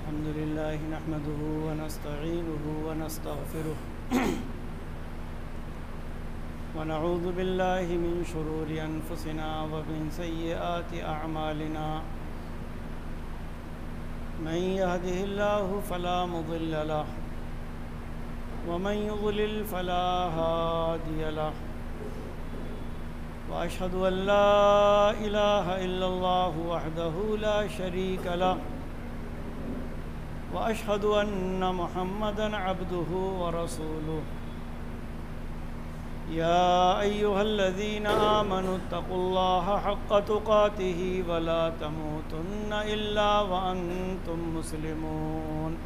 الحمد لله نحمده ونستعينه ونستغفره ونعوذ بالله من شرور أنفسنا ومن سيئات أعمالنا من يهده الله فلا مضل له ومن يضلل فلا هادي له وأشهد أن لا إله إلا الله وحده لا شريك له وأشهد أن محمدًا عبده ورسوله يا أيها الذين آمنوا اتقوا الله حق تقاته ولا تموتن إلا وأنتم مسلمون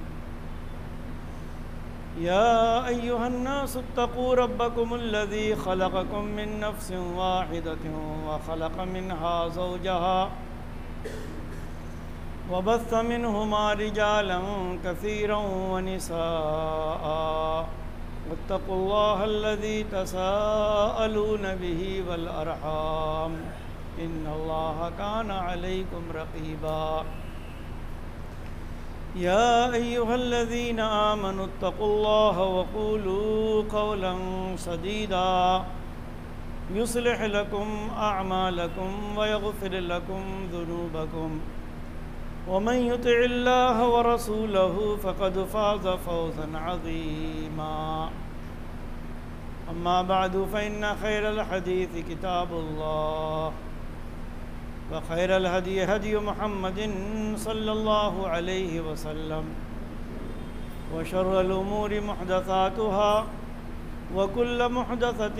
يا أيها الناس اتقوا ربكم الذي خلقكم من نفس واحدة وخلق منها زوجها وبث منهما رجالا كثيرا ونساء واتقوا الله الذي تساءلون به والأرحام إن الله كان عليكم رقيبا يا أيها الذين آمنوا اتقوا الله وقولوا قولا سديدا يصلح لكم أعمالكم ويغفر لكم ذنوبكم ومن يطع الله ورسوله فقد فاز فوزا عظيما أما بعد فإن خير الحديث كتاب الله وخير الهدي هدي محمد صلى الله عليه وسلم وشر الأمور محدثاتها وكل محدثة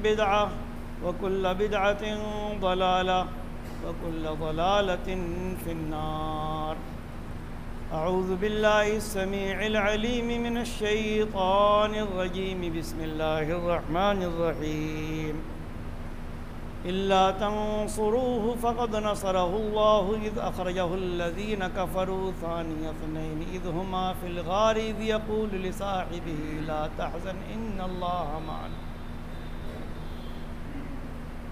بدعة وكل بدعة ضلالة وكل ضلالة في النار أعوذ بالله السميع العليم من الشيطان الرجيم بسم الله الرحمن الرحيم إلا تنصروه فقد نصره الله إذ أخرجه الذين كفروا ثاني اثنين إذ هما في الغار إذ يقول لصاحبه لا تحزن إن الله معنا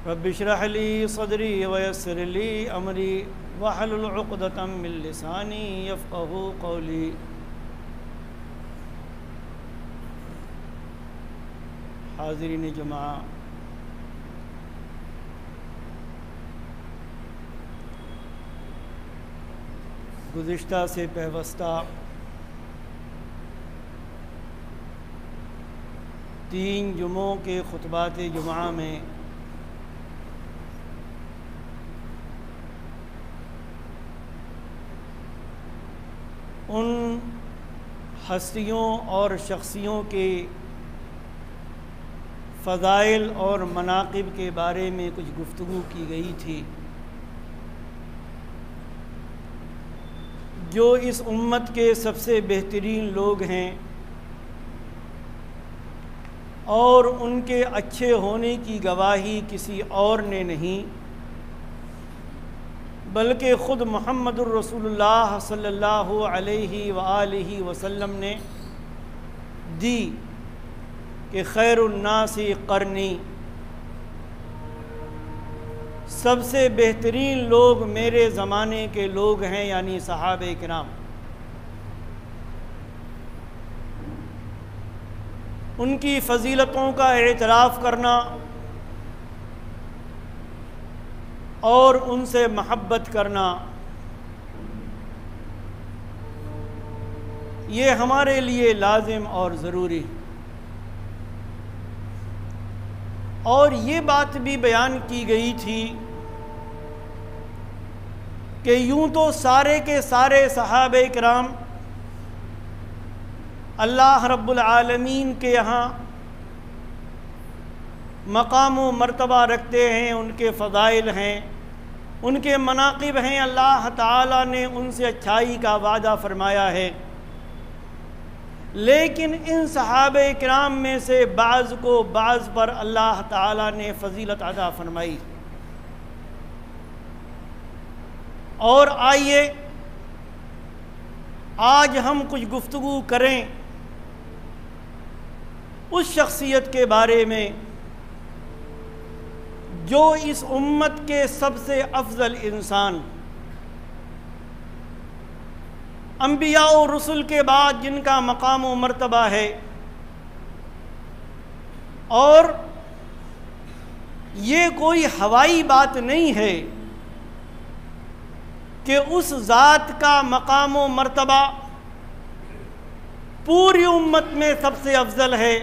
رب اشرح لي صدري ويسر لي أمري واحلل عقدة من لساني يفقهوا قولي حاضرین جماعہ، گزشتہ سے پیوستہ 3 جمعوں کے خطبات جمعہ میں ان ہستیوں اور شخصیوں کے فضائل اور مناقب کے بارے میں کچھ گفتگو کی گئی تھی جو اس امت کے سب سے بہترین لوگ ہیں اور ان کے اچھے ہونے کی گواہی کسی اور نے نہیں بلکہ خود محمد الرسول اللہ صلی اللہ علیہ وآلہ وسلم نے دی کہ خیر الناس قرنی، سب سے بہترین لوگ میرے زمانے کے لوگ ہیں، یعنی صحابہ کرام۔ ان کی فضیلتوں کا اعتراف کرنا اور ان سے محبت کرنا یہ ہمارے لیے لازم اور ضروری، اور یہ بات بھی بیان کی گئی تھی کہ یوں تو سارے کے سارے صحابہ کرام اللہ رب العالمین کے یہاں مقام و مرتبہ رکھتے ہیں، ان کے فضائل ہیں، ان کے مناقب ہیں، اللہ تعالیٰ نے ان سے اچھائی کا وعدہ فرمایا ہے، لیکن ان صحابہ کرام میں سے بعض کو بعض پر اللہ تعالیٰ نے فضیلت عطا فرمائی۔ اور آئیے آج ہم کچھ گفتگو کریں اس شخصیت کے بارے میں جو اس امت کے سب سے افضل انسان انبیاء و رسل کے بعد جن کا مقام و مرتبہ ہے، اور یہ کوئی ہوائی بات نہیں ہے کہ اس ذات کا مقام و مرتبہ پوری امت میں سب سے افضل ہے،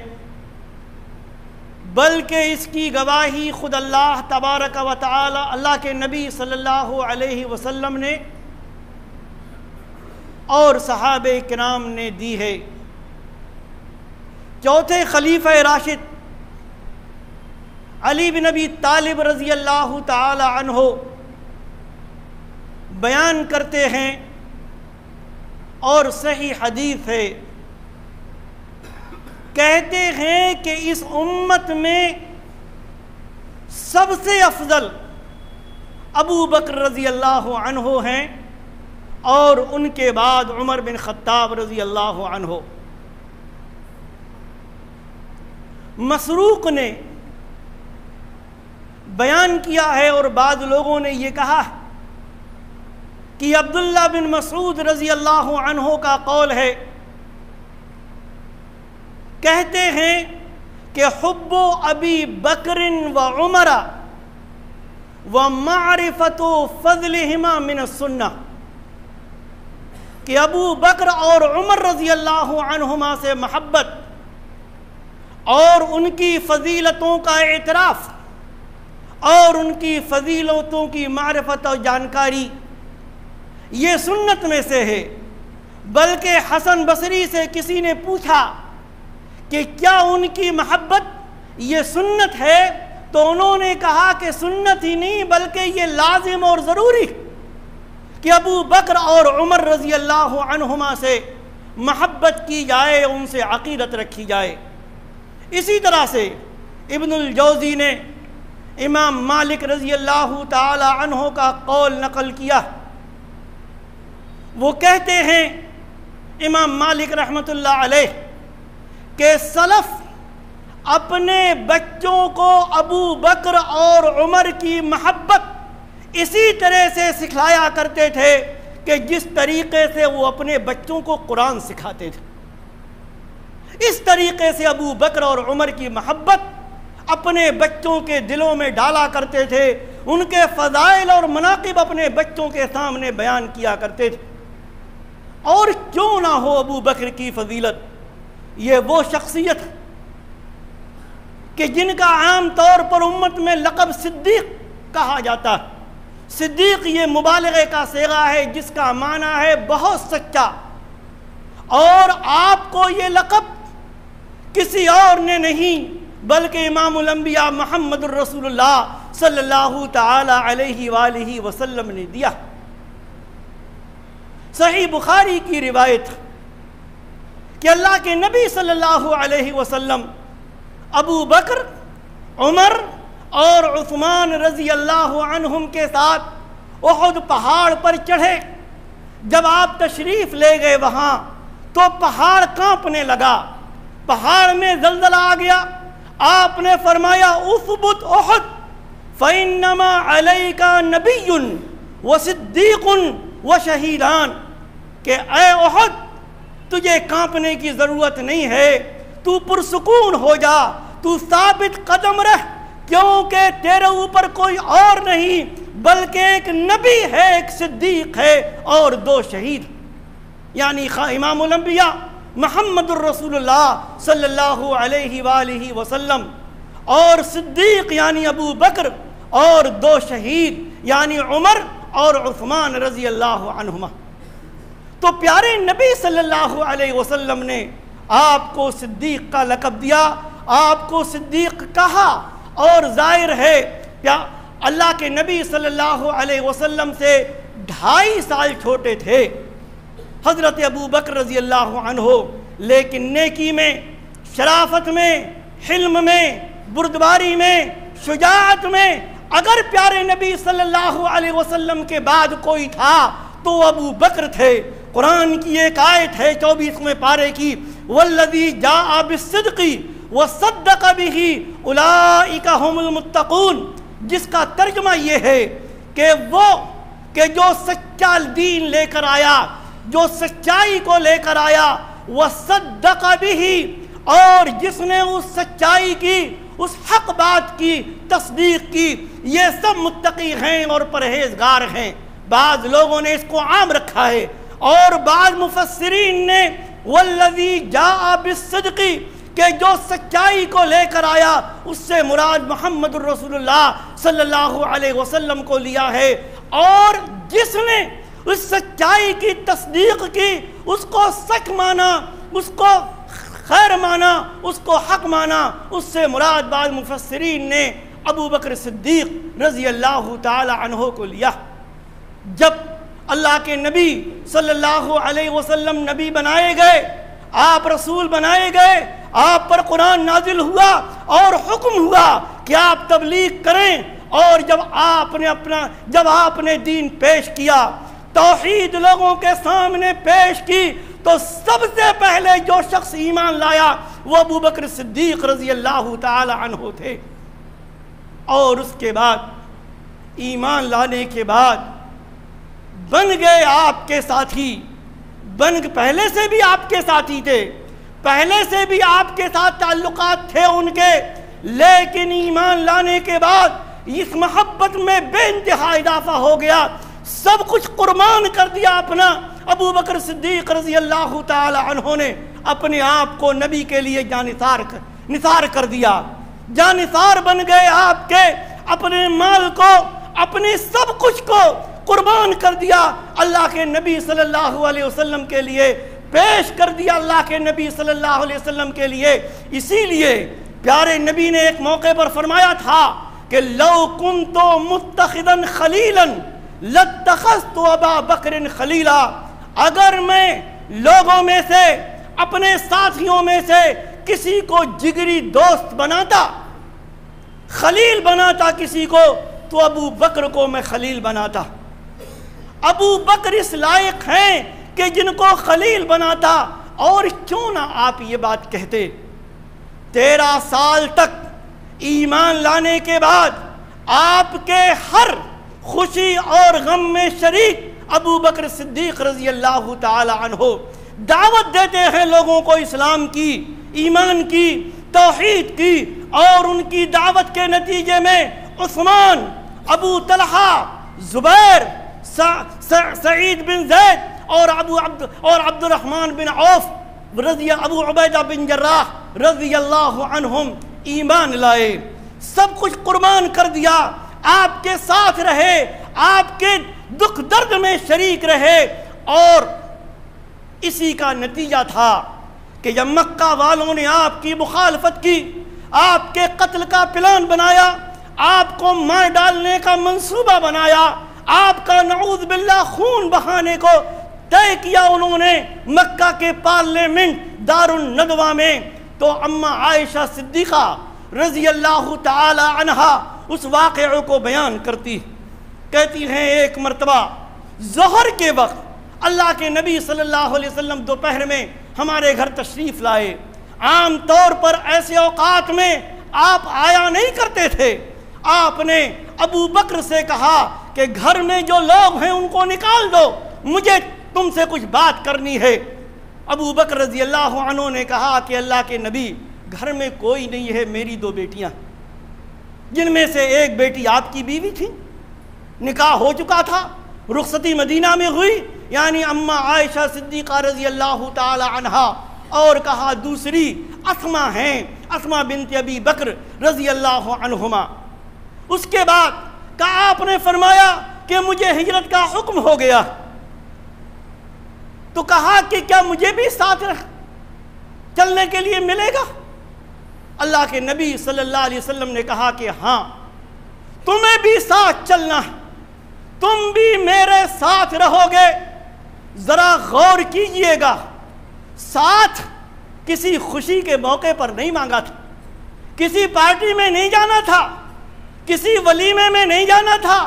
بلکہ اس کی گواہی خود اللہ تبارک و تعالی اللہ کے نبی صلی اللہ علیہ وسلم نے اور صحابہ کرام نے دی ہے۔ چوتھے خلیفہ راشد علی بن ابی طالب رضی اللہ تعالی عنہ بیان کرتے ہیں، اور صحیح حدیث ہے، کہتے ہیں کہ اس امت میں سب سے افضل ابو بکر رضی اللہ عنہ ہیں، اور ان کے بعد عمر بن خطاب رضی اللہ عنہ۔ مسروق نے بیان کیا ہے، اور بعض لوگوں نے یہ کہا کہ عبداللہ بن مسعود رضی اللہ عنہ کا قول ہے، کہتے ہیں کہ حب ابی بکر و عمر و معرفت فضلہما من السنہ، کہ ابو بکر اور عمر رضی اللہ عنہما سے محبت اور ان کی فضیلتوں کا اعتراف اور ان کی فضیلتوں کی معرفت اور جانکاری یہ سنت میں سے ہے۔ بلکہ حسن بصری سے کسی نے پوچھا کہ کیا ان کی محبت یہ سنت ہے، تو انہوں نے کہا کہ سنت ہی نہیں بلکہ یہ لازم اور ضروری کہ ابو بکر اور عمر رضی اللہ عنہما سے محبت کی جائے، ان سے عقیدت رکھی جائے۔ اسی طرح سے ابن الجوزی نے امام مالک رضی اللہ تعالی عنہ کا قول نقل کیا، وہ کہتے ہیں امام مالک رحمۃ اللہ علیہ کہ سلف اپنے بچوں کو ابو بکر اور عمر کی محبت اسی طرح سے سکھلایا کرتے تھے کہ جس طریقے سے وہ اپنے بچوں کو قرآن سکھاتے تھے۔ اس طریقے سے ابو بکر اور عمر کی محبت اپنے بچوں کے دلوں میں ڈالا کرتے تھے، ان کے فضائل اور مناقب اپنے بچوں کے سامنے بیان کیا کرتے تھے۔ اور کیوں نہ ہو ابو بکر کی فضیلت، یہ وہ شخصیت کہ جن کا عام طور پر امت میں لقب صدیق کہا جاتا ہے۔ صدیق یہ مبالغے کا صیغہ ہے جس کا معنی ہے بہت سچا، اور آپ کو یہ لقب کسی اور نے نہیں بلکہ امام الانبیاء محمد الرسول اللہ صلی اللہ تعالی علیہ وآلہ وسلم نے دیا۔ صحیح بخاری کی روایت کہ اللہ کے نبی صلی اللہ علیہ وسلم ابو بکر، عمر اور عثمان رضی اللہ عنہم کے ساتھ احد پہاڑ پر چڑھے۔ جب آپ تشریف لے گئے وہاں تو پہاڑ کانپنے لگا، پہاڑ میں زلزلہ آ گیا۔ آپ نے فرمایا اثبت احد فإنما علیک نبی وصدیق وشہیدان، کہ اے احد تجھے کانپنے کی ضرورت نہیں ہے، تو پرسکون ہو جا، تو ثابت قدم رہ، کیونکہ تیرے اوپر کوئی اور نہیں بلکہ ایک نبی ہے، ایک صدیق ہے اور 2 شہید، یعنی امام الانبیاء محمد الرسول اللہ صلی اللہ علیہ وآلہ وسلم، اور صدیق یعنی ابو بکر، اور 2 شہید یعنی عمر اور عثمان رضی اللہ عنہما۔ تو پیارے نبی صلی اللہ علیہ وسلم نے آپ کو صدیق کا لقب دیا، آپ کو صدیق کہا، اور ظاہر ہے اللہ کے نبی صلی اللہ علیہ وسلم سے 2.5 سال چھوٹے تھے حضرت ابو بکر رضی اللہ عنہ، لیکن نیکی میں، شرافت میں، حلم میں، بردباری میں، شجاعت میں اگر پیارے نبی صلی اللہ علیہ وسلم کے بعد کوئی تھا تو ابو بکر تھے۔ قرآن کی ایک آیت ہے 24ویں پارے کی، والذی جاء بالصدق وصدق به اولئک هم المتقون، جس کا ترجمہ یہ ہے کہ وہ جو سچا دین لے کر آیا، جو سچائی کو لے کر آیا، وصدق بہ، اور جس نے اس سچائی کی، اس حق بات کی تصدیق کی، یہ سب متقی ہیں اور پرہیزگار ہیں۔ بعض لوگوں نے اس کو عام رکھا ہے، اور بعض مفسرین نے والذی جاء بالصدق، کہ جو سچائی کو لے کر آیا اس سے مراد محمد الرسول اللہ صلی اللہ علیہ وسلم کو لیا ہے، اور جس نے اس سچائی کی تصدیق کی، اس کو سچ مانا، اس کو خیر مانا، اس کو حق مانا، اس سے مراد بعض مفسرین نے ابو بکر صدیق رضی اللہ تعالی عنہ کو لیا۔ جب اللہ کے نبی صلی اللہ علیہ وسلم نبی بنائے گئے، آپ رسول بنائے گئے، آپ پر قرآن نازل ہوا اور حکم ہوا کہ آپ تبلیغ کریں، اور جب آپ نے دین پیش کیا، توحید لوگوں کے سامنے پیش کی، تو سب سے پہلے جو شخص ایمان لایا وہ ابو بکر صدیق رضی اللہ تعالی عنہ تھے۔ اور اس کے بعد ایمان لانے کے بعد بن گئے آپ کے ساتھی، پہلے سے بھی آپ کے ساتھی تھے، پہلے سے بھی آپ کے ساتھ تعلقات تھے ان کے، لیکن ایمان لانے کے بعد اس محبت میں بے انتہا اضافہ ہو گیا، سب کچھ قربان کر دیا اپنا۔ ابو بکر صدیق رضی اللہ تعالی عنہ نے اپنے آپ کو نبی کے لیے نثار کر دیا، جانثار بن گئے آپ کے، اپنے مال کو، اپنے سب کچھ کو قربان کر دیا، اللہ کے نبی صلی اللہ علیہ وسلم کے لیے پیش کر دیا، اللہ کے نبی صلی اللہ علیہ وسلم کے لیے۔ اسی لیے پیارے نبی نے ایک موقع پر فرمایا تھا کہ لو کنت متخذا خلیلا لاتخذت ابا بکر خلیلا، اگر میں لوگوں میں سے، اپنے ساتھیوں میں سے کسی کو جگری دوست بناتا، خلیل بناتا کسی کو، تو ابو بکر کو میں خلیل بناتا۔ ابو بکر اس لائق ہیں کہ جن کو خلیل بناتا، اور کیوں نہ آپ یہ بات کہتے۔ 13 سال تک ایمان لانے کے بعد آپ کے ہر خوشی اور غم میں شریک ابو بکر صدیق رضی اللہ تعالی عنہ دعوت دیتے ہیں لوگوں کو اسلام کی، ایمان کی، توحید کی، اور ان کی دعوت کے نتیجے میں عثمان، ابو طلحہ، زبیر، سعید بن زید اور عبد الرحمن بن عوف، ابو عبیدہ بن جراح رضی اللہ عنہم ایمان لائے، سب کچھ قربان کر دیا، آپ کے ساتھ رہے، آپ کے دکھ درد میں شریک رہے، اور اسی کا نتیجہ تھا کہ جب مکہ والوں نے آپ کی مخالفت کی، آپ کے قتل کا پلان بنایا، آپ کو مار ڈالنے کا منصوبہ بنایا، آپ کا نعوذ باللہ خون بہانے کو طے کیا انہوں نے مکہ کے پارلیمنٹ دار الندوہ میں، تو اماں عائشہ صدیقہ رضی اللہ تعالی عنہا اس واقعے کو بیان کرتی، کہتی ہیں ایک مرتبہ ظہر کے وقت اللہ کے نبی صلی اللہ علیہ وسلم دوپہر میں ہمارے گھر تشریف لائے۔ عام طور پر ایسے اوقات میں آپ آیا نہیں کرتے تھے، آپ نے ابو بکر سے کہا کہ گھر میں جو لوگ ہیں ان کو نکال دو، مجھے تم سے کچھ بات کرنی ہے۔ ابو بکر رضی اللہ عنہ نے کہا کہ اللہ کے نبی، گھر میں کوئی نہیں ہے، میری 2 بیٹیاں، جن میں سے ایک بیٹی آپ کی بیوی تھی، نکاح ہو چکا تھا، رخصتی مدینہ میں ہوئی، یعنی اماں عائشہ صدیقہ رضی اللہ تعالی عنہا، اور کہا دوسری اسماء ہیں، اسماء بنت ابی بکر رضی اللہ عنہما۔ اس کے بعد کہا آپ نے فرمایا کہ مجھے ہجرت کا حکم ہو گیا، تو کہا کہ کیا مجھے بھی ساتھ چلنے کے لیے ملے گا؟ اللہ کے نبی صلی اللہ علیہ وسلم نے کہا کہ ہاں، تمہیں بھی ساتھ چلنا ہے، تم بھی میرے ساتھ رہو گے۔ ذرا غور کیجئے گا، ساتھ کسی خوشی کے موقع پر نہیں مانگا تھا، کسی پارٹی میں نہیں جانا تھا، کسی ولیمے میں نہیں جانا تھا،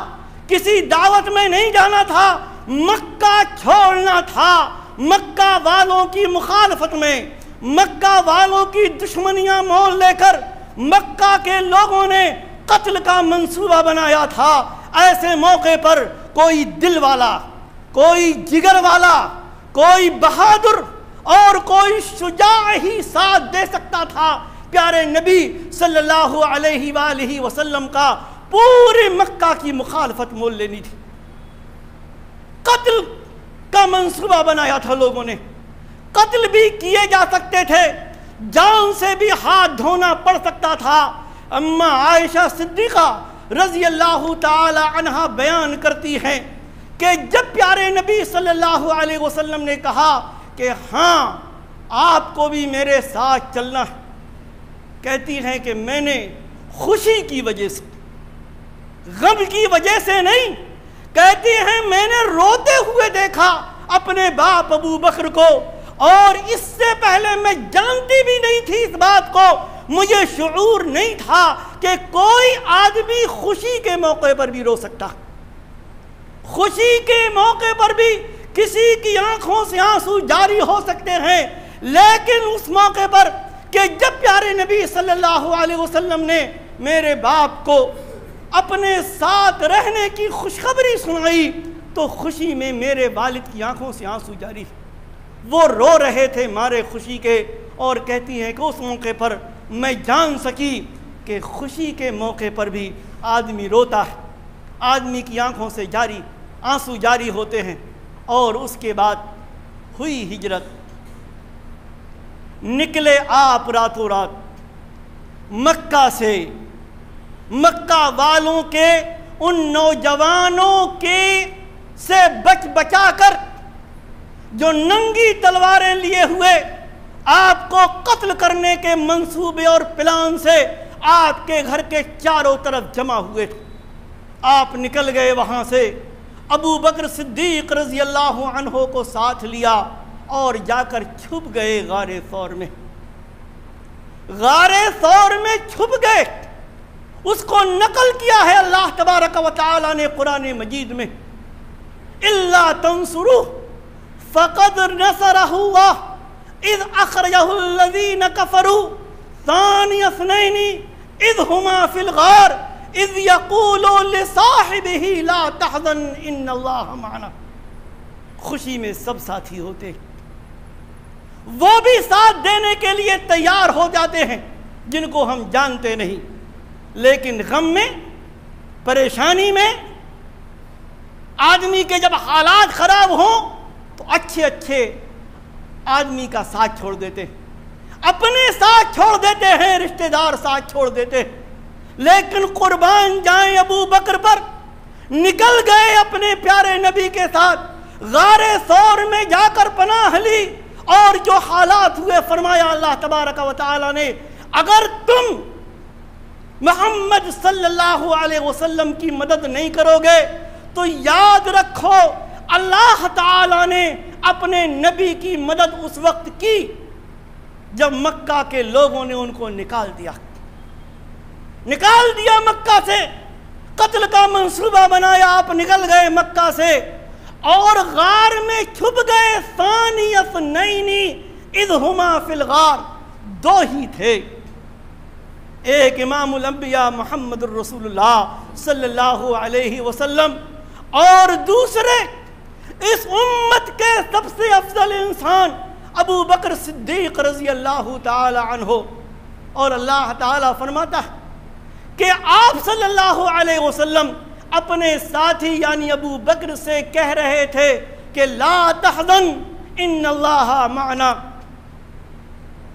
کسی دعوت میں نہیں جانا تھا، مکہ چھوڑنا تھا۔ مکہ والوں کی مخالفت میں، مکہ والوں کی دشمنیاں مول لے کر مکہ کے لوگوں نے قتل کا منصوبہ بنایا تھا۔ ایسے موقع پر کوئی دل والا، کوئی جگر والا، کوئی بہادر اور کوئی شجاع ہی ساتھ دے سکتا تھا پیارے نبی صلی اللہ علیہ وآلہ وسلم کا پورے مکہ کی مخالفت مول لینی تھی۔ قتل کا منصوبہ بنایا تھا لوگوں نے، قتل بھی کیے جا سکتے تھے، جان سے بھی ہاتھ دھونا پڑ سکتا تھا۔ اما عائشہ صدیقہ رضی اللہ تعالی عنہا بیان کرتی ہیں کہ جب پیارے نبی صلی اللہ علیہ وسلم نے کہا کہ ہاں آپ کو بھی میرے ساتھ چلنا ہے، کہتی ہیں کہ میں نے خوشی کی وجہ سے، غم کی وجہ سے نہیں، کہتی ہیں میں نے روتے ہوئے دیکھا اپنے باپ ابو بکر کو، اور اس سے پہلے میں جانتی بھی نہیں تھی اس بات کو، مجھے شعور نہیں تھا کہ کوئی آدمی خوشی کے موقع پر بھی رو سکتا، خوشی کے موقع پر بھی کسی کی آنکھوں سے آنسو جاری ہو سکتے ہیں، لیکن اس موقع پر کہ جب پیارے نبی صلی اللہ علیہ وسلم نے میرے باپ کو اپنے ساتھ رہنے کی خوشخبری سنائی تو خوشی میں میرے والد کی آنکھوں سے آنسو جاری، وہ رو رہے تھے مارے خوشی کے، اور کہتی ہیں کہ اس موقع پر میں جان سکی کہ خوشی کے موقع پر بھی آدمی روتا ہے، آدمی کی آنکھوں سے آنسو جاری ہوتے ہیں۔ اور اس کے بعد ہوئی ہجرت، نکلے آپ راتوں رات مکہ سے، مکہ والوں کے ان نوجوانوں کے سے بچا کر جو ننگی تلواریں لیے ہوئے آپ کو قتل کرنے کے منصوبے اور پلان سے آپ کے گھر کے چاروں طرف جمع ہوئے۔ آپ نکل گئے وہاں سے، ابو بکر صدیق رضی اللہ عنہ کو ساتھ لیا اور جا کر چھپ گئے غار ثور میں، غار ثور میں چھپ گئے۔ اس کو نقل کیا ہے اللہ تبارک و تعالی نے قرآن مجید میں، اِلَّا تَنْصُرُوهُ فَقَدْ نَصَرَهُ اللَّهُ اِذْ أَخْرَجَهُ الَّذِينَ كَفَرُوا ثَانِيَ اثْنَيْنِ اِذْ هُمَا فِي الْغَارِ اِذْ يَقُولُ لِصَاحِبِهِ لَا تَحْزَنْ إِنَّ اللَّهَ مَعَنَا۔ خوشی میں سب ساتھی ہوتے ہیں، وہ بھی ساتھ دینے کے لیے تیار ہو جاتے ہیں جن کو ہم جانتے نہیں، لیکن غم میں، پریشانی میں، آدمی کے جب حالات خراب ہوں تو اچھے آدمی کا ساتھ چھوڑ دیتے ہیں، اپنے ساتھ چھوڑ دیتے ہیں، رشتہ دار ساتھ چھوڑ دیتے ہیں۔ لیکن قربان جائیں ابو بکر پر، نکل گئے اپنے پیارے نبی کے ساتھ، غار ثور میں جا کر پناہ لی، اور جو حالات ہوئے فرمایا اللہ تبارک و تعالی نے، اگر تم محمد صلی اللہ علیہ وسلم کی مدد نہیں کرو گے تو یاد رکھو اللہ تعالی نے اپنے نبی کی مدد اس وقت کی جب مکہ کے لوگوں نے ان کو نکال دیا مکہ سے، قتل کا منصوبہ بنایا، آپ نکل گئے مکہ سے اور غار میں چھپ گئے۔ ثانی اثنین اذ ہما فی الغار، دو ہی تھے، ایک امام الانبیاء محمد الرسول اللہ صلی اللہ علیہ وسلم، اور دوسرے اس امت کے سب سے افضل انسان ابو بکر صدیق رضی اللہ تعالی عنہ۔ اور اللہ تعالی فرماتا ہے کہ آپ صلی اللہ علیہ وسلم اپنے ساتھی یعنی ابو بکر سے کہہ رہے تھے کہ لا تحزن ان اللہ معنا،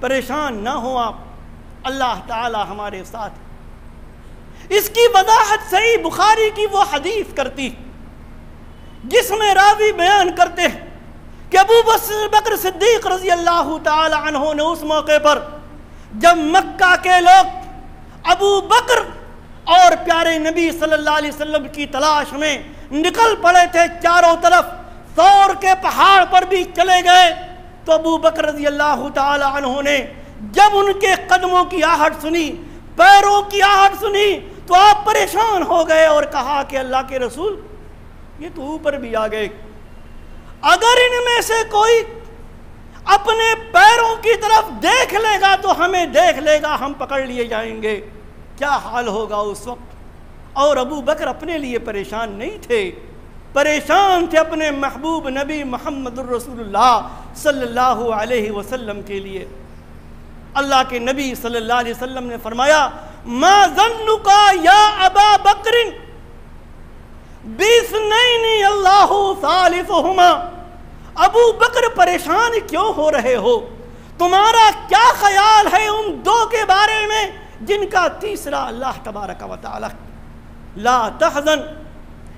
پریشان نہ ہو آپ، اللہ تعالی ہمارے ساتھ۔ اس کی وضاحت صحیح بخاری کی وہ حدیث کرتی جس میں راوی بیان کرتے ہیں کہ ابو بکر صدیق رضی اللہ تعالی عنہ نے اس موقع پر جب مکہ کے لوگ ابو بکر اور پیارے نبی صلی اللہ علیہ وسلم کی تلاش میں نکل پڑے تھے چاروں طرف، ثور کے پہاڑ پر بھی چلے گئے، تو ابو بکر رضی اللہ تعالی عنہ نے جب ان کے قدموں کی آہٹ سنی، پیروں کی آہٹ سنی، تو آپ پریشان ہو گئے اور کہا کہ اللہ کے رسول یہ تو اوپر بھی آ گئے، اگر ان میں سے کوئی اپنے پیروں کی طرف دیکھ لے گا تو ہمیں دیکھ لے گا، ہم پکڑ لیے جائیں گے، کیا حال ہوگا اس وقت۔ اور ابو بکر اپنے لیے پریشان نہیں تھے، پریشان تھے اپنے محبوب نبی محمد الرسول اللہ صلی اللہ علیہ وسلم کے لیے۔ اللہ کے نبی صلی اللہ علیہ وسلم نے فرمایا ما ظنک یا ابا بکر باثنین اللہ ثالثہما، ابو بکر پریشان کیوں ہو رہے ہو؟ تمہارا کیا خیال ہے ان دو کے بارے میں جن کا تیسرا اللہ تبارک و تعالی؟ لا تحزن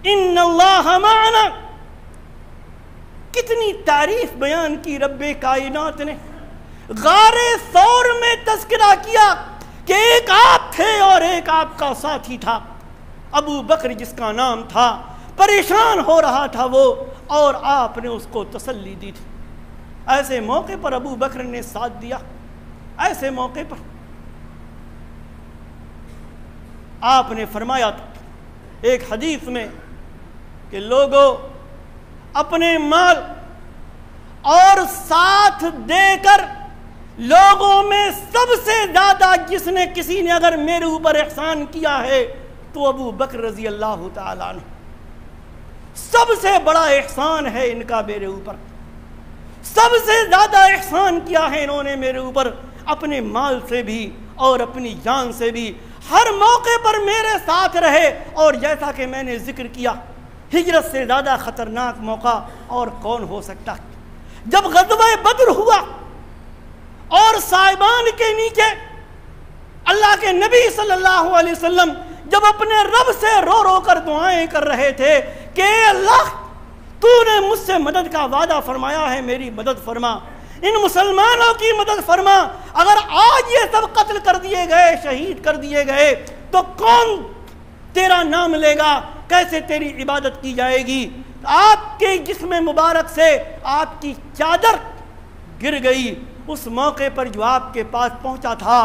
ان اللہ معنا۔ کتنی تعریف بیان کی رب کائنات نے، غار ثور میں تذکرہ کیا کہ ایک آپ تھے اور ایک آپ کا ساتھی تھا، ابو بکر جس کا نام تھا، پریشان ہو رہا تھا وہ، اور آپ نے اس کو تسلی دی تھی۔ ایسے موقع پر ابو بکر نے ساتھ دیا، ایسے موقع پر آپ نے فرمایا تھا ایک حدیث میں کہ لوگوں اپنے مال اور ساتھ دے کر لوگوں میں سب سے زیادہ جس نے کسی نے اگر میرے اوپر احسان کیا ہے تو ابو بکر رضی اللہ تعالیٰ عنہ، سب سے بڑا احسان ہے ان کا میرے اوپر، سب سے زیادہ احسان کیا ہے انہوں نے میرے اوپر، اپنے مال سے بھی اور اپنی جان سے بھی، ہر موقع پر میرے ساتھ رہے۔ اور جیسا کہ میں نے ذکر کیا، ہجرت سے زیادہ خطرناک موقع اور کون ہو سکتا؟ جب غزوہ بدر ہوا اور سائبان کے نیچے اللہ کے نبی صلی اللہ علیہ وسلم جب اپنے رب سے رو رو کر دعائیں کر رہے تھے کہ اے اللہ تو نے مجھ سے مدد کا وعدہ فرمایا ہے، میری مدد فرما، ان مسلمانوں کی مدد فرما، اگر آج یہ سب قتل کر دیے گئے، شہید کر دیے گئے تو کون تیرا نام لے گا، کیسے تیری عبادت کی جائے گی؟ آپ کے جسم مبارک سے آپ کی چادر گر گئی اس موقع پر جو آپ کے پاس پہنچا تھا،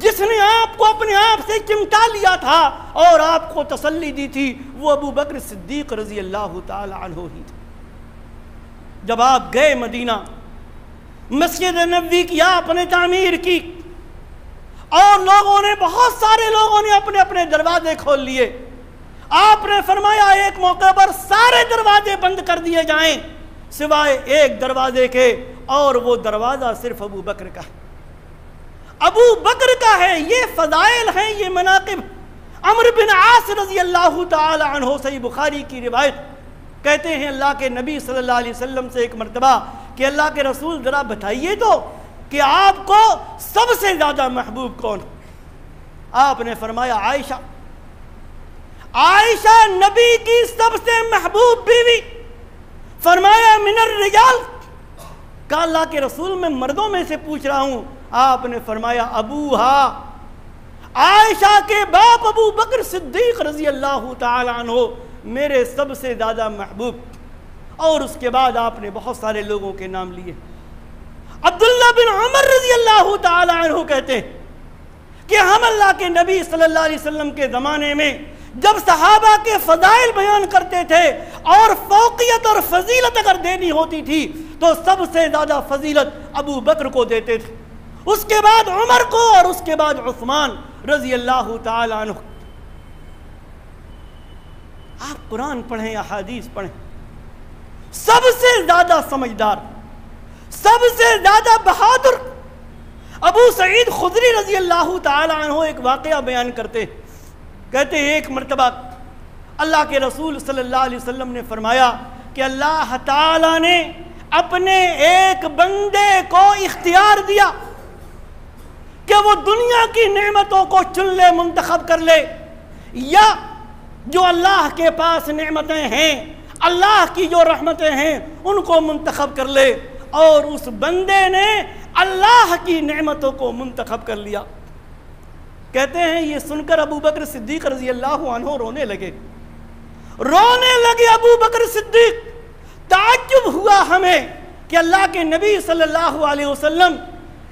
جس نے آپ کو اپنے آپ سے چمٹا لیا تھا اور آپ کو تسلی دی تھی، وہ ابو بکر صدیق رضی اللہ تعالی عنہ ہی تھے۔ جب آپ گئے مدینہ، مسجد نبوی کی آپ نے تعمیر کی اور لوگوں نے، بہت سارے لوگوں نے اپنے اپنے دروازے کھول لیے، آپ نے فرمایا ایک موقع پر سارے دروازے بند کر دیے جائیں سوائے ایک دروازے کے، اور وہ دروازہ صرف ابو بکر کا ہے، ابو بکر کا ہے۔ یہ فضائل ہیں، یہ مناقب۔ عمرو بن عاص رضی اللہ تعالی عنہ، صحیح بخاری کی روایت، کہتے ہیں اللہ کے نبی صلی اللہ علیہ وسلم سے ایک مرتبہ کہ اللہ کے رسول ذرا بتائیے تو کہ آپ کو سب سے زیادہ محبوب کون؟ آپ نے فرمایا عائشہ۔ عائشہ نبی کی سب سے محبوب بیوی۔ فرمایا من الرجال، کہا اللہ کے رسول میں مردوں میں سے پوچھ رہا ہوں۔ آپ نے فرمایا ابوہا، عائشہ کے باپ ابو بکر صدیق رضی اللہ تعالی عنہ میرے سب سے زیادہ محبوب۔ اور اس کے بعد آپ نے بہت سارے لوگوں کے نام لیے۔ عبداللہ بن عمر رضی اللہ تعالی عنہ کہتے ہیں کہ ہم اللہ کے نبی صلی اللہ علیہ وسلم کے زمانے میں جب صحابہ کے فضائل بیان کرتے تھے اور فوقیت اور فضیلت اگر دینی ہوتی تھی تو سب سے زیادہ فضیلت ابو بکر کو دیتے تھے، اس کے بعد عمر کو، اور اس کے بعد عثمان رضی اللہ تعالی عنہ۔ آپ قرآن پڑھیں، احادیث پڑھیں، سب سے زیادہ سمجھدار، سب سے زیادہ بہادر ابو سعید خدری رضی اللہ تعالی عنہ ایک واقعہ بیان کرتے، کہتے ہیں ایک مرتبہ اللہ کے رسول صلی اللہ علیہ وسلم نے فرمایا کہ اللہ تعالی نے اپنے ایک بندے کو اختیار دیا کہ وہ دنیا کی نعمتوں کو چن لے، منتخب کر لے، یا جو اللہ کے پاس نعمتیں ہیں، اللہ کی جو رحمتیں ہیں ان کو منتخب کر لے، اور اس بندے نے اللہ کی نعمتوں کو منتخب کر لیا۔ کہتے ہیں یہ سن کر ابو بکر صدیق رضی اللہ عنہ رونے لگے، رونے لگے ابو بکر صدیق۔ تعجب ہوا ہمیں کہ اللہ کے نبی صلی اللہ علیہ وسلم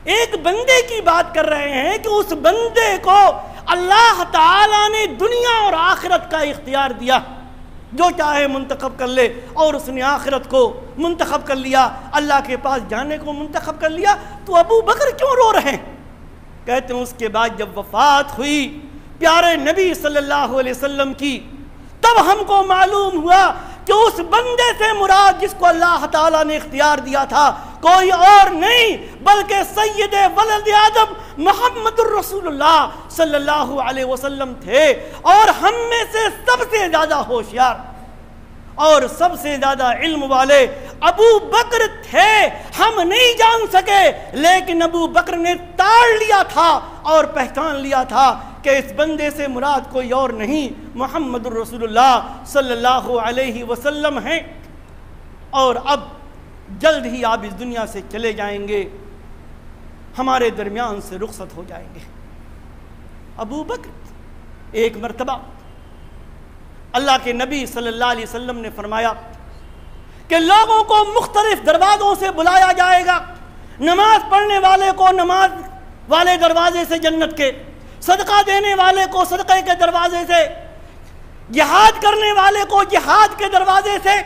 ایک بندے کی بات کر رہے ہیں کہ اس بندے کو اللہ تعالیٰ نے دنیا اور آخرت کا اختیار دیا، جو چاہے منتخب کر لے، اور اس نے آخرت کو منتخب کر لیا، اللہ کے پاس جانے کو منتخب کر لیا، تو ابو بکر کیوں رو رہے ہیں؟ کہتے ہیں اس کے بعد جب وفات ہوئی پیارے نبی صلی اللہ علیہ وسلم کی، تب ہم کو معلوم ہوا کہ اس بندے سے مراد جس کو اللہ تعالیٰ نے اختیار دیا تھا کوئی اور نہیں بلکہ سید ولد آدم محمد الرسول اللہ صلی اللہ علیہ وسلم تھے۔ اور ہم میں سے سب سے زیادہ ہوشیار اور سب سے زیادہ علم والے ابو بکر تھے۔ ہم نہیں جان سکے لیکن ابو بکر نے تاڑ لیا تھا اور پہچان لیا تھا کہ اس بندے سے مراد کوئی اور نہیں محمد الرسول اللہ صلی اللہ علیہ وسلم ہیں۔ اور اب جلد ہی آپ اس دنیا سے چلے جائیں گے، ہمارے درمیان سے رخصت ہو جائیں گے۔ ابو بکر ایک مرتبہ اللہ کے نبی صلی اللہ علیہ وسلم نے فرمایا کہ لوگوں کو مختلف دروازوں سے بلایا جائے گا، نماز پڑھنے والے کو نماز والے دروازے سے جنت کے، صدقہ دینے والے کو صدقے کے دروازے سے، جہاد کرنے والے کو جہاد کے دروازے سے،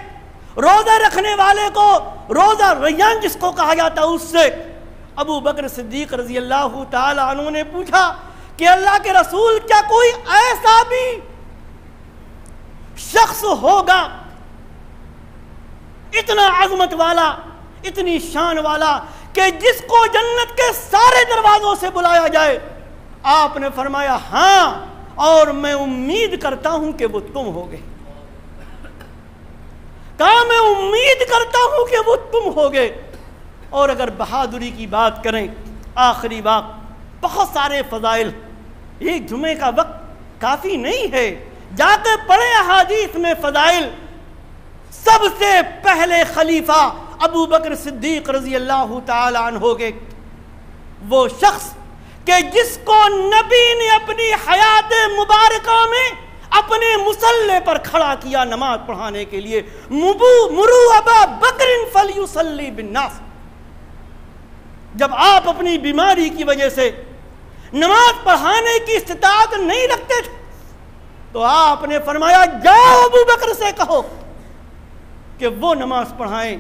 روزہ رکھنے والے کو روزہ ریان جس کو کہا جاتا اس سے۔ ابو بکر صدیق رضی اللہ تعالی عنہ نے پوچھا کہ اللہ کے رسول کیا کوئی ایسا بھی شخص ہوگا اتنا عظمت والا، اتنی شان والا کہ جس کو جنت کے سارے دروازوں سے بلایا جائے؟ آپ نے فرمایا ہاں، اور میں امید کرتا ہوں کہ وہ تم ہوگے۔ کہا میں امید کرتا ہوں کہ وہ تم ہوگے۔ اور اگر بہادری کی بات کریں، آخری بات، بہت سارے فضائل، ایک جمعے کا وقت کافی نہیں ہے، جا کے پڑھیں احادیث میں فضائل۔ سب سے پہلے خلیفہ ابو بکر صدیق رضی اللہ تعالی عنہ ہوگے، وہ شخص کہ جس کو نبی نے اپنی حیات مبارکہ میں اپنے مصلے پر کھڑا کیا نماز پڑھانے کے لیے، مرو ابا بکر فلیصلی بالناس۔ جب آپ اپنی بیماری کی وجہ سے نماز پڑھانے کی استطاعت نہیں رکھتے تھے تو آپ نے فرمایا جاؤ ابو بکر سے کہو کہ وہ نماز پڑھائیں۔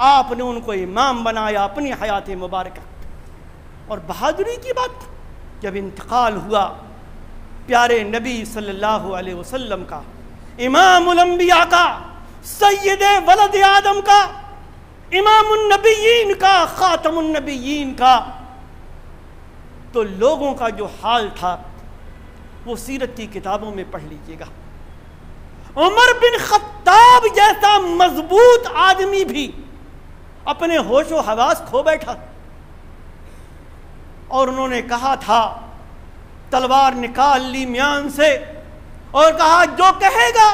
آپ نے ان کو امام بنایا اپنی حیات مبارکہ۔ اور بہادری کی بات، جب انتقال ہوا پیارے نبی صلی اللہ علیہ وسلم کا، امام الانبیاء کا، سید ولد آدم کا، امام النبیین کا، خاتم النبیین کا، تو لوگوں کا جو حال تھا وہ سیرت کی کتابوں میں پڑھ لیجئے گا۔ عمر بن خطاب جیسا مضبوط آدمی بھی اپنے ہوش و حواس کھو بیٹھا، اور انہوں نے کہا تھا تلوار نکال لی میان سے اور کہا جو کہے گا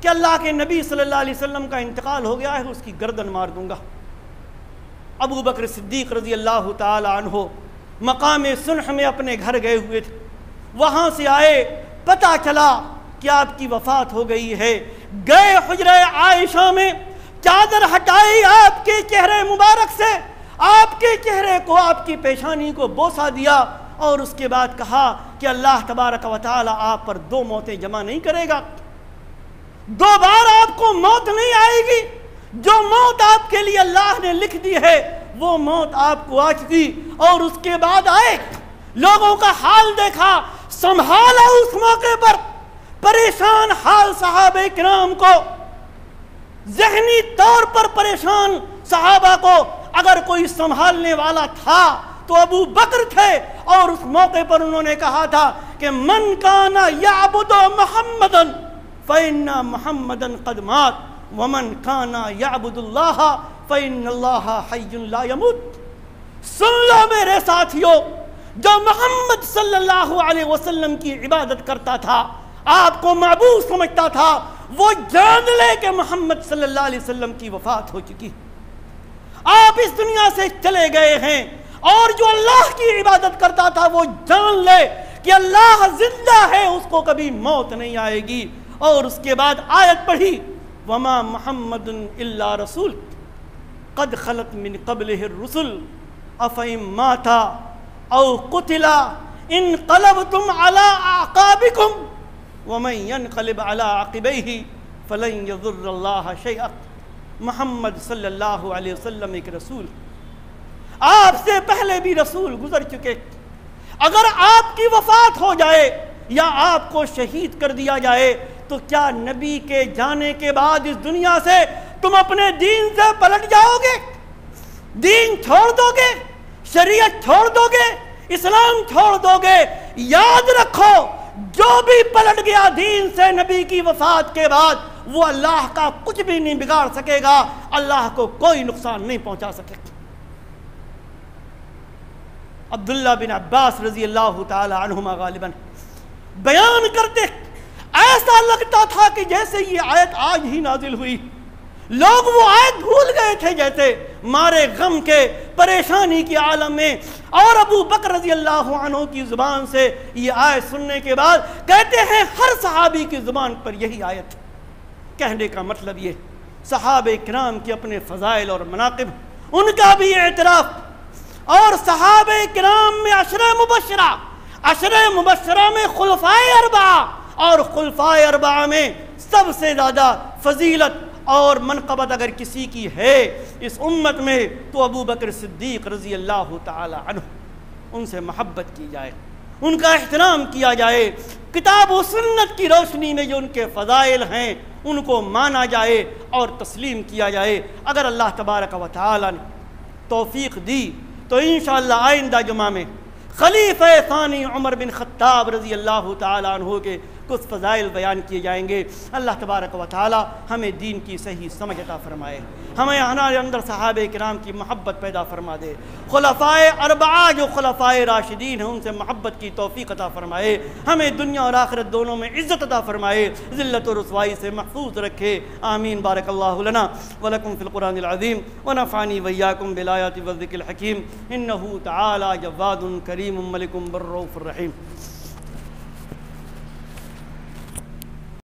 کہ اللہ کے نبی صلی اللہ علیہ وسلم کا انتقال ہو گیا ہے اس کی گردن مار دوں گا۔ ابو بکر صدیق رضی اللہ تعالی عنہ مقام صنح میں اپنے گھر گئے ہوئے تھے، وہاں سے آئے، پتہ چلا کہ آپ کی وفات ہو گئی ہے، گئے حجرہ عائشہ میں، چادر ہٹائی آپ کے چہرے مبارک سے، آپ کے چہرے کو، آپ کی پیشانی کو بوسہ دیا، اور اس کے بعد کہا کہ اللہ تبارک و تعالی آپ پر دو موتیں جمع نہیں کرے گا، دو بار آپ کو موت نہیں آئے گی، جو موت آپ کے لیے اللہ نے لکھ دی ہے وہ موت آپ کو آ چکی۔ اور اس کے بعد آئے، لوگوں کا حال دیکھا، سنبھالا اس موقع پر پریشان حال صحابہ کرام کو، ذہنی طور پر پریشان صحابہ کو اگر کوئی سنبھالنے والا تھا تو ابو بکر تھے، اور اس موقع پر انہوں نے کہا تھا کہ من کان یعبد محمدا فإن محمدا قد مات ومن کان یعبد اللہ فإن اللہ حی لا يموت۔ سن لو میرے ساتھیو، جو محمد صلی اللہ علیہ وسلم کی عبادت کرتا تھا، آپ کو معبود سمجھتا تھا، وہ جان لے کہ محمد صلی اللہ علیہ وسلم کی وفات ہو چکی، آپ اس دنیا سے چلے گئے ہیں، اور جو اللہ کی عبادت کرتا تھا وہ جان لے کہ اللہ زندہ ہے، اس کو کبھی موت نہیں آئے گی۔ اور اس کے بعد آیت پڑھی وما محمد الا رسول قد خلت من قبلہ الرسل افئن مات او قتل انقلبتم على اعقابکم ومن ينقلب على عقبیہ فلن یضر اللہ شیئا۔ محمد صلی اللہ علیہ وسلم ایک رسول، آپ سے پہلے بھی رسول گزر چکے، اگر آپ کی وفات ہو جائے یا آپ کو شہید کر دیا جائے تو کیا نبی کے جانے کے بعد اس دنیا سے تم اپنے دین سے پلٹ جاؤ گے؟ دین چھوڑ دو گے؟ شریعت چھوڑ دو گے؟ اسلام چھوڑ دو گے؟ یاد رکھو جو بھی پلٹ گیا دین سے نبی کی وفات کے بعد وہ اللہ کا کچھ بھی نہیں بگاڑ سکے گا، اللہ کو کوئی نقصان نہیں پہنچا سکے گا۔ عبداللہ بن عباس رضی اللہ تعالی عنہما غالباً بیان کرتے ایسا لگتا تھا کہ جیسے یہ آیت آج ہی نازل ہوئی، لوگ وہ آیت بھول گئے تھے جیسے، مارے غم کے پریشانی کی عالم میں، اور ابو بکر رضی اللہ عنہ کی زبان سے یہ آیت سننے کے بعد کہتے ہیں ہر صحابی کی زبان پر یہی آیت۔ کہنے کا مطلب یہ صحابہ کرام کے اپنے فضائل اور مناقب، ان کا بھی اعتراف، اور صحابہ کرام میں عشرہ مبشرہ میں خلفائے اربعہ، اور خلفائے اربعہ میں سب سے زیادہ فضیلت اور منقبت اگر کسی کی ہے اس امت میں تو ابو بکر صدیق رضی اللہ تعالی عنہ۔ ان سے محبت کی جائے، ان کا احترام کیا جائے، کتاب و سنت کی روشنی میں جو ان کے فضائل ہیں ان کو مانا جائے اور تسلیم کیا جائے۔ اگر اللہ تبارک و تعالی نے توفیق دی تو انشاءاللہ آئندہ جمعہ میں خلیفہ ثانی عمر بن خطاب رضی اللہ تعالی عنہ کے کچھ فضائل بیان کیے جائیں گے۔ اللہ تبارک و تعالی ہمیں دین کی صحیح سمجھ عطا فرمائے، ہمیں ہمارے اندر صحابہ کرام کی محبت پیدا فرما دے، خلفائے اربعہ جو خلفائے راشدین ہیں ان سے محبت کی توفیق عطا فرمائے، ہمیں دنیا اور آخرت دونوں میں عزت عطا فرمائے، ذلت و رسوائی سے محفوظ رکھے، آمین۔ بارک اللہ لنا ولکم فی القرآن العظیم ونفعنی وإیاکم بالآیات والذکر الحکیم، انہ تعالی جواد کریم ملک بر رؤوف الرحیم۔